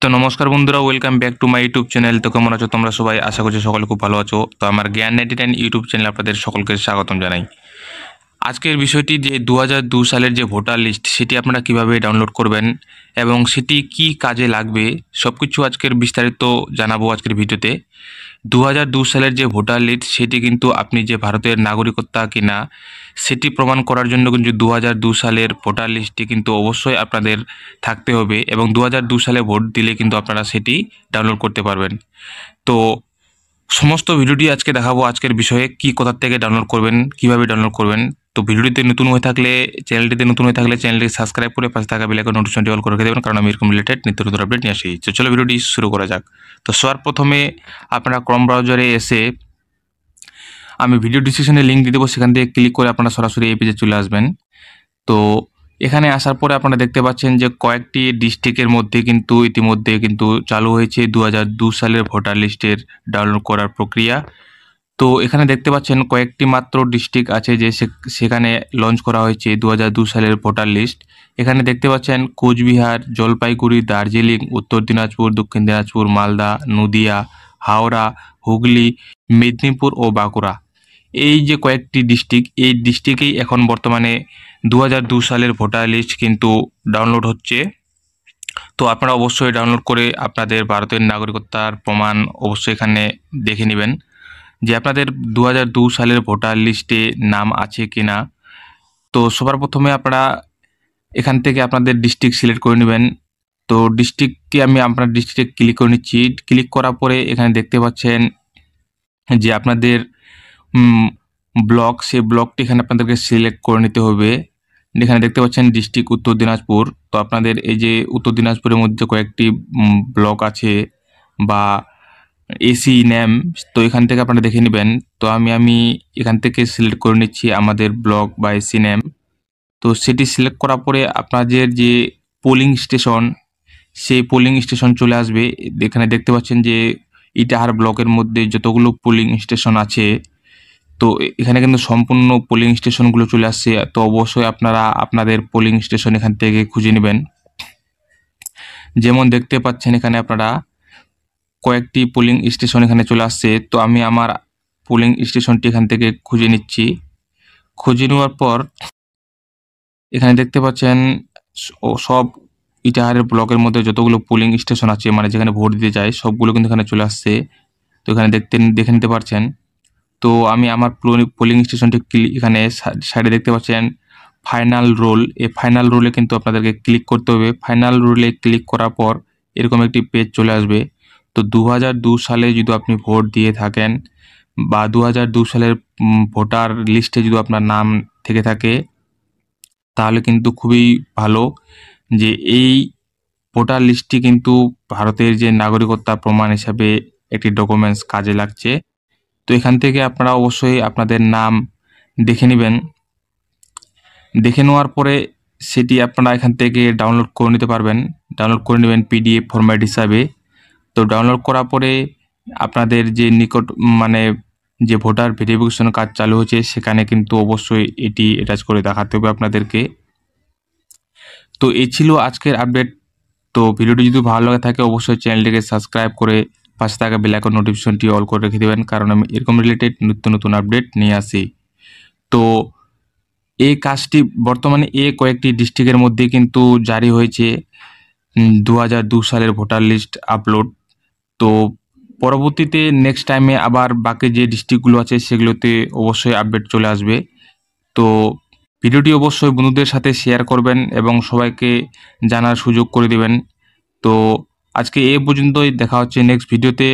তো নমস্কার বন্ধুরা, welcome back to my YouTube channel. তো কেমন আছো তোমরা সবাই? আশা করছি সকলে খুব ভালো আছো। তো আমার জ্ঞান 99 ইউটিউব চ্যানেল আপনাদের সকলকে স্বাগতম জানাই। আজকের বিষয়টি যে 2002 সালের যে ভোটার লিস্ট সেটি আপনারা কিভাবে ডাউনলোড করবেন এবং সেটি কি কাজে লাগবে সব কিছু আজকের বিস্তারিত জানাবো আজকের ভিডিওতে। 2002 সালের যে ভোটার লিস্ট সেটি কিন্তু আপনি যে ভারতের নাগরিকত্বা কিনা সেটি প্রমাণ করার জন্য কিন্তু 2002 সালের ভোটার লিস্টটি কিন্তু অবশ্যই আপনাদের থাকতে হবে এবং 2002 সালে ভোট দিলে কিন্তু আপনারা সেটি ডাউনলোড করতে পারবেন। তো সমস্ত ভিডিওটি আজকে দেখাবো আজকের বিষয়ে, কি কোথা থেকে ডাউনলোড করবেন, কিভাবে ডাউনলোড করবেন। তো ভিডিওটিতে নতুন হয়ে থাকলে চ্যানেলটি সাবস্ক্রাইব করে পাশে থাকা বেল আইকন নোটিফিকেশনটি অল করে রেখে দেবেন, কারণ আমি এরকম রিলেটেড নিত্য নতুন আপডেট নিয়ে আসি। তো চলো ভিডিওটি শুরু করা যাক। তো সবার প্রথমে আপনারা ক্রোম ব্রাউজারে এসে, আমি ভিডিও ডিসক্রিপশনে লিঙ্ক দিয়ে দেবো, সেখান থেকে ক্লিক করে আপনারা সরাসরি এই পেজে চলে আসবেন। তো এখানে আসার পরে আপনারা দেখতে পাচ্ছেন যে কয়েকটি ডিস্ট্রিক্টের মধ্যে কিন্তু ইতিমধ্যে কিন্তু চালু হয়েছে 2002 সালের ভোটার লিস্টের ডাউনলোড করার প্রক্রিয়া। তো এখানে দেখতে পাচ্ছেন কয়েকটি মাত্র ডিস্ট্রিক্ট আছে যে সেখানে লঞ্চ করা হয়েছে 2002 সালের ভোটার লিস্ট। এখানে দেখতে পাচ্ছেন কোচবিহার, জলপাইগুড়ি, দার্জিলিং, উত্তর দিনাজপুর, দক্ষিণ দিনাজপুর, মালদা, নদিয়া, হাওড়া, হুগলি, মেদিনীপুর ও বাঁকুড়া। এই যে কয়েকটি ডিস্ট্রিক্ট, এই ডিস্ট্রিক্টেই এখন বর্তমানে 2002 সালের ভোটার লিস্ট কিন্তু ডাউনলোড হচ্ছে। তো আপনারা অবশ্যই ডাউনলোড করে আপনাদের ভারতের নাগরিকত্বার প্রমাণ অবশ্যই এখানে দেখে নেবেন যে আপনাদের 2002 সালের ভোটার লিস্টে নাম আছে কি না। তো সবার প্রথমে আপনারা এখান থেকে আপনাদের ডিস্ট্রিক্ট সিলেক্ট করে নেবেন। তো ডিস্ট্রিক্টটি আমি আপনার ডিস্ট্রিক্টে ক্লিক করে নিচ্ছি। ক্লিক করার পরে এখানে দেখতে পাচ্ছেন যে আপনাদের ব্লক, সেই ব্লকটি এখানে আপনাদেরকে সিলেক্ট করে নিতে হবে। এখানে দেখতে পাচ্ছেন ডিস্ট্রিক্ট উত্তর দিনাজপুর। তো আপনাদের এই যে উত্তর দিনাজপুরের মধ্যে কয়েকটি ব্লক আছে বা এসি নেম, তো এখান থেকে আপনারা দেখে নেবেন। তো আমি এখান থেকে সিলেক্ট করে নিচ্ছি আমাদের ব্লক বা এসি নেম। তো সেটি সিলেক্ট করার পরে আপনাদের যে পোলিং স্টেশন, সেই পোলিং স্টেশন চলে আসবে। এখানে দেখতে পাচ্ছেন যে ইটাহার ব্লকের মধ্যে যতগুলো পোলিং স্টেশন আছে, তো এখানে কিন্তু সম্পূর্ণ পোলিং স্টেশনগুলো চলে আসছে। তো অবশ্যই আপনারা আপনাদের পোলিং স্টেশন এখান থেকে খুঁজে নেবেন। যেমন দেখতে পাচ্ছেন এখানে আপনারা কয়েকটি পোলিং স্টেশন এখানে চলে আসছে। তো আমি আমার পোলিং স্টেশনটি এখান থেকে খুঁজে নিচ্ছি। খুঁজে নেওয়ার পর এখানে দেখতে পাচ্ছেন সব ইটাহারের ব্লকের মধ্যে যতগুলো পোলিং স্টেশন আছে, মানে যেখানে ভোট দিতে যায়, সবগুলো কিন্তু এখানে চলে আসছে। তো এখানে দেখে নিতে পারছেন। তো আমি আমার পোলিং স্টেশনটি এখানে সাইডে দেখতে পাচ্ছেন ফাইনাল রোল। এই ফাইনাল রোলে কিন্তু আপনাদেরকে ক্লিক করতে হবে। ফাইনাল রোলে ক্লিক করার পর এরকম একটি পেজ চলে আসবে। তো 2002 সালে যদি আপনি ভোট দিয়ে থাকেন বা 2002 সালের ভোটার লিস্টে যদি আপনার নাম থেকে থাকে, তাহলে কিন্তু খুবই ভালো যে এই ভোটার লিস্টটি কিন্তু ভারতের যে নাগরিকত্বা প্রমাণ হিসাবে একটি ডকুমেন্টস কাজে লাগছে। তো এখান থেকে আপনারা অবশ্যই আপনাদের নাম দেখে নেবেন। দেখে নেওয়ার পরে সেটি আপনারা এখান থেকে ডাউনলোড করে নিতে পারবেন। ডাউনলোড করে নেবেন পিডিএফ ফরম্যাট হিসাবে। তো ডাউনলোড করার পরে আপনাদের যে নিকট মানে যে ভোটার ভেরিফিকেশন কাজ চালু হয়েছে, সেখানে কিন্তু অবশ্যই এটি অ্যাটাচ করে দেখাতে হবে আপনাদেরকে। তো এই ছিল আজকের আপডেট। তো ভিডিওটি যদি ভালো লাগে থাকে অবশ্যই চ্যানেলটিকে সাবস্ক্রাইব করে পাশে থাকা বেল আইকন নোটিফিকেশনটি অল করে রেখে দেবেন, কারণ আমি এরকম রিলেটেড নিত্য নতুন আপডেট নিয়ে আসি। তো এই কাজটি বর্তমানে কয়েকটি ডিস্ট্রিক্টের মধ্যে কিন্তু জারি হয়েছে 2002 সালের ভোটার লিস্ট আপলোড। তো পরবর্তীতে নেক্সট টাইমে আবার বাকি যে ডিস্ট্রিক্টগুলো আছে সেগুলোতে অবশ্যই আপডেট চলে আসবে। তো ভিডিওটি অবশ্যই বন্ধুদের সাথে শেয়ার করবেন এবং সবাইকে জানার সুযোগ করে দেবেন। তো আজকে এই পর্যন্তই, দেখা হচ্ছে নেক্সট ভিডিওতে।